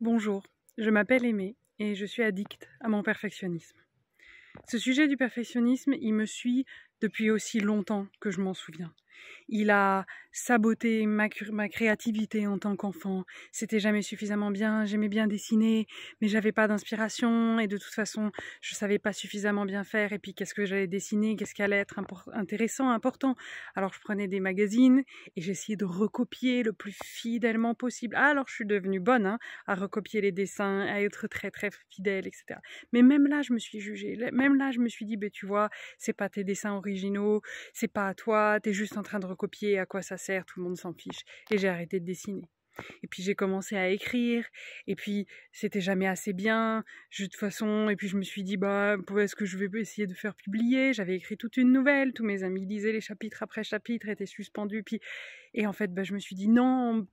Bonjour, je m'appelle Aimée et je suis addicte à mon perfectionnisme. Ce sujet du perfectionnisme, il me suit depuis aussi longtemps que je m'en souviens. Il a saboté ma créativité en tant qu'enfant. C'était jamais suffisamment bien, j'aimais bien dessiner, mais j'avais pas d'inspiration et de toute façon, je savais pas suffisamment bien faire. Et puis, qu'est-ce que j'allais dessiner, qu'est-ce qui allait être intéressant, important. Alors, je prenais des magazines et j'essayais de recopier le plus fidèlement possible. Alors, je suis devenue bonne à recopier les dessins, à être très très fidèle, etc. Mais même là, je me suis jugée. Même là, je me suis dit, tu vois, c'est pas tes dessins originaux, c'est pas à toi, t'es juste en train de recopier, à quoi ça sert, tout le monde s'en fiche. Et j'ai arrêté de dessiner. Et puis j'ai commencé à écrire, et puis c'était jamais assez bien, de toute façon, et puis je me suis dit, est-ce que je vais essayer de faire publier? J'avais écrit toute une nouvelle, tous mes amis lisaient les chapitres après chapitre, étaient suspendus, et en fait, je me suis dit, non,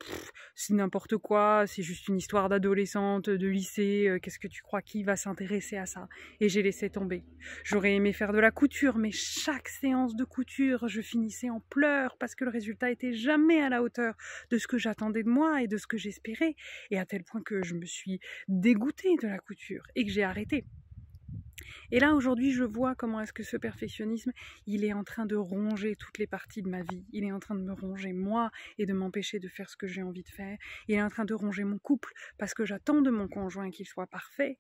c'est n'importe quoi, c'est juste une histoire d'adolescente, de lycée, qu'est-ce que tu crois, qui va s'intéresser à ça? Et j'ai laissé tomber. J'aurais aimé faire de la couture, mais chaque séance de couture, je finissais en pleurs, parce que le résultat était jamais à la hauteur de ce que j'attendais de moi et de ce que j'espérais, et à tel point que je me suis dégoûtée de la couture et que j'ai arrêté. Et là, aujourd'hui, je vois comment est-ce que ce perfectionnisme, il est en train de ronger toutes les parties de ma vie. Il est en train de me ronger moi et de m'empêcher de faire ce que j'ai envie de faire. Il est en train de ronger mon couple parce que j'attends de mon conjoint qu'il soit parfait.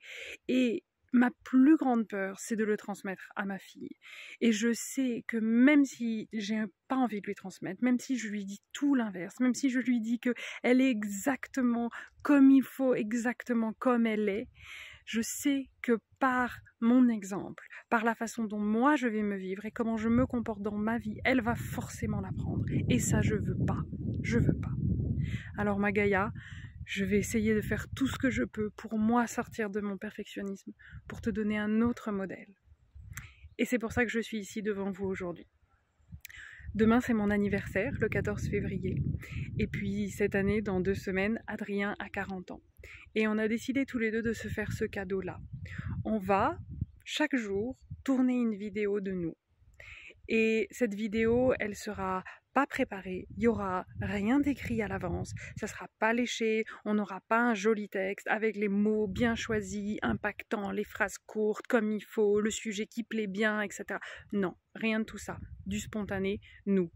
Et ma plus grande peur, c'est de le transmettre à ma fille. Et je sais que même si j'ai pas envie de lui transmettre, même si je lui dis tout l'inverse, même si je lui dis qu'elle est exactement comme il faut, exactement comme elle est, je sais que par mon exemple, par la façon dont moi je vais me vivre et comment je me comporte dans ma vie, elle va forcément l'apprendre. Et ça, je veux pas. Je veux pas. Alors ma Gaïa, je vais essayer de faire tout ce que je peux pour moi sortir de mon perfectionnisme, pour te donner un autre modèle. Et c'est pour ça que je suis ici devant vous aujourd'hui. Demain, c'est mon anniversaire, le 14 février. Et puis, cette année, dans 2 semaines, Adrien a 40 ans. Et on a décidé tous les deux de se faire ce cadeau-là. On va, chaque jour, tourner une vidéo de nous. Et cette vidéo, elle sera pas préparée, il y aura rien d'écrit à l'avance, ça sera pas léché, on n'aura pas un joli texte avec les mots bien choisis, impactants, les phrases courtes comme il faut, le sujet qui plaît bien, etc. Non, rien de tout ça. Du spontané, nous.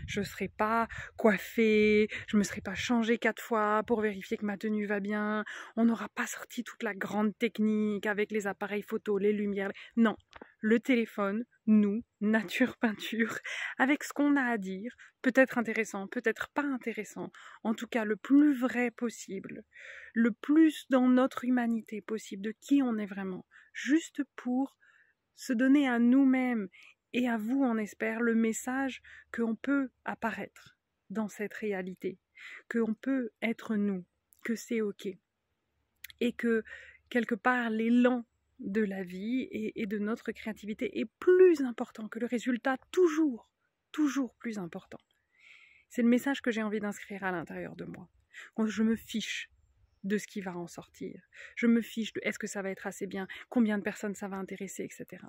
Je serai pas coiffée, je me serai pas changée 4 fois pour vérifier que ma tenue va bien, on n'aura pas sorti toute la grande technique avec les appareils photo, les lumières. Non, le téléphone, nous, nature peinture, avec ce qu'on a à dire, peut-être intéressant, peut-être pas intéressant, en tout cas le plus vrai possible, le plus dans notre humanité possible, de qui on est vraiment, juste pour se donner à nous-mêmes et à vous, on espère, le message qu'on peut apparaître dans cette réalité, qu'on peut être nous, que c'est ok, et que quelque part l'élan de la vie et de notre créativité est plus important que le résultat, toujours plus important. C'est le message que j'ai envie d'inscrire à l'intérieur de moi. Quand je me fiche de ce qui va en sortir, je me fiche de est-ce que ça va être assez bien, combien de personnes ça va intéresser, etc.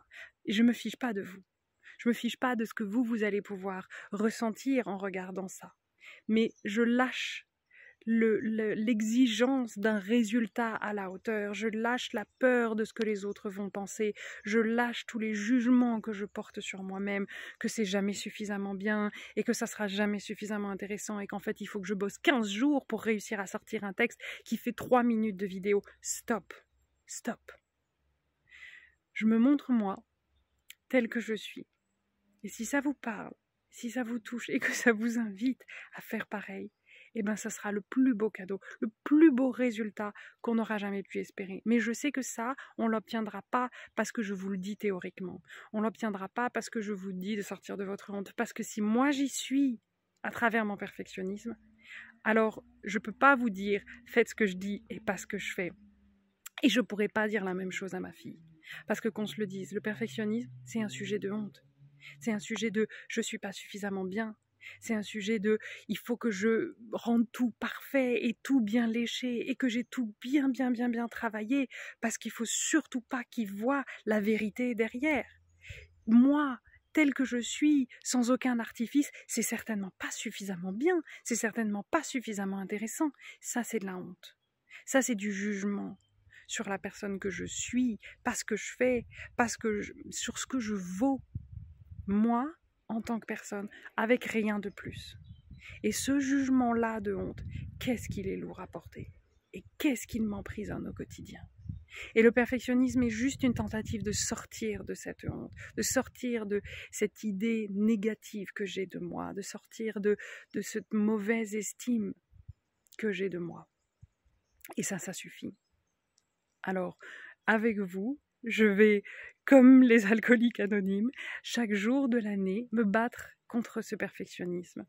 Et je me fiche pas de vous. Je me fiche pas de ce que vous allez pouvoir ressentir en regardant ça. Mais je lâche l'exigence d'un résultat à la hauteur, je lâche la peur de ce que les autres vont penser, je lâche tous les jugements que je porte sur moi-même, que c'est jamais suffisamment bien et que ça sera jamais suffisamment intéressant et qu'en fait il faut que je bosse 15 jours pour réussir à sortir un texte qui fait 3 minutes de vidéo. Stop. Je me montre moi, tel que je suis. Et si ça vous parle, si ça vous touche et que ça vous invite à faire pareil, ça sera le plus beau cadeau, le plus beau résultat qu'on n'aura jamais pu espérer. Mais je sais que ça, on ne l'obtiendra pas parce que je vous le dis théoriquement. On ne l'obtiendra pas parce que je vous dis de sortir de votre honte. Parce que si moi j'y suis à travers mon perfectionnisme, alors je ne peux pas vous dire faites ce que je dis et pas ce que je fais. Et je ne pourrais pas dire la même chose à ma fille. Parce que qu'on se le dise, le perfectionnisme, c'est un sujet de honte. C'est un sujet de je suis pas suffisamment bien. C'est un sujet de il faut que je rende tout parfait et tout bien léché et que j'ai tout bien travaillé parce qu'il faut surtout pas qu'ils voient la vérité derrière. Moi, tel que je suis, sans aucun artifice, c'est certainement pas suffisamment bien, c'est certainement pas suffisamment intéressant. Ça, c'est de la honte. Ça, c'est du jugement sur la personne que je suis, pas ce que je fais, sur ce que je vaux, moi, en tant que personne, avec rien de plus. Et ce jugement-là de honte, qu'est-ce qu'il est lourd à porter? Et qu'est-ce qu'il m'emprisonne au quotidien? Et le perfectionnisme est juste une tentative de sortir de cette honte, de sortir de cette idée négative que j'ai de moi, de sortir de cette mauvaise estime que j'ai de moi. Et ça suffit. Alors, avec vous, je vais, comme les alcooliques anonymes, chaque jour de l'année, me battre contre ce perfectionnisme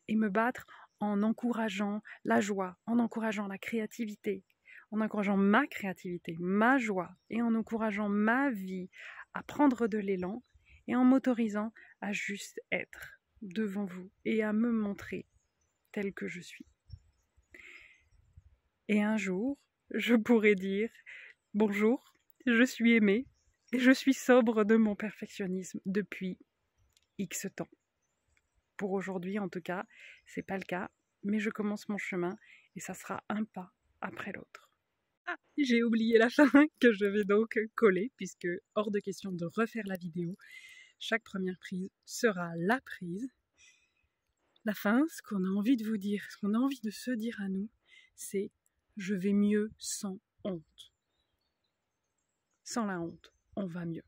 et me battre en encourageant la joie, en encourageant la créativité, en encourageant ma créativité, ma joie et en encourageant ma vie à prendre de l'élan et en m'autorisant à juste être devant vous et à me montrer tel que je suis. Et un jour, je pourrai dire « Bonjour, je suis aimée et je suis sobre de mon perfectionnisme depuis X temps. » Pour aujourd'hui, en tout cas, c'est pas le cas, mais je commence mon chemin et ça sera un pas après l'autre. Ah, j'ai oublié la fin que je vais donc coller, puisque hors de question de refaire la vidéo. Chaque première prise sera la prise. La fin, ce qu'on a envie de vous dire, ce qu'on a envie de se dire à nous, c'est « je vais mieux sans honte ». Sans la honte, on va mieux.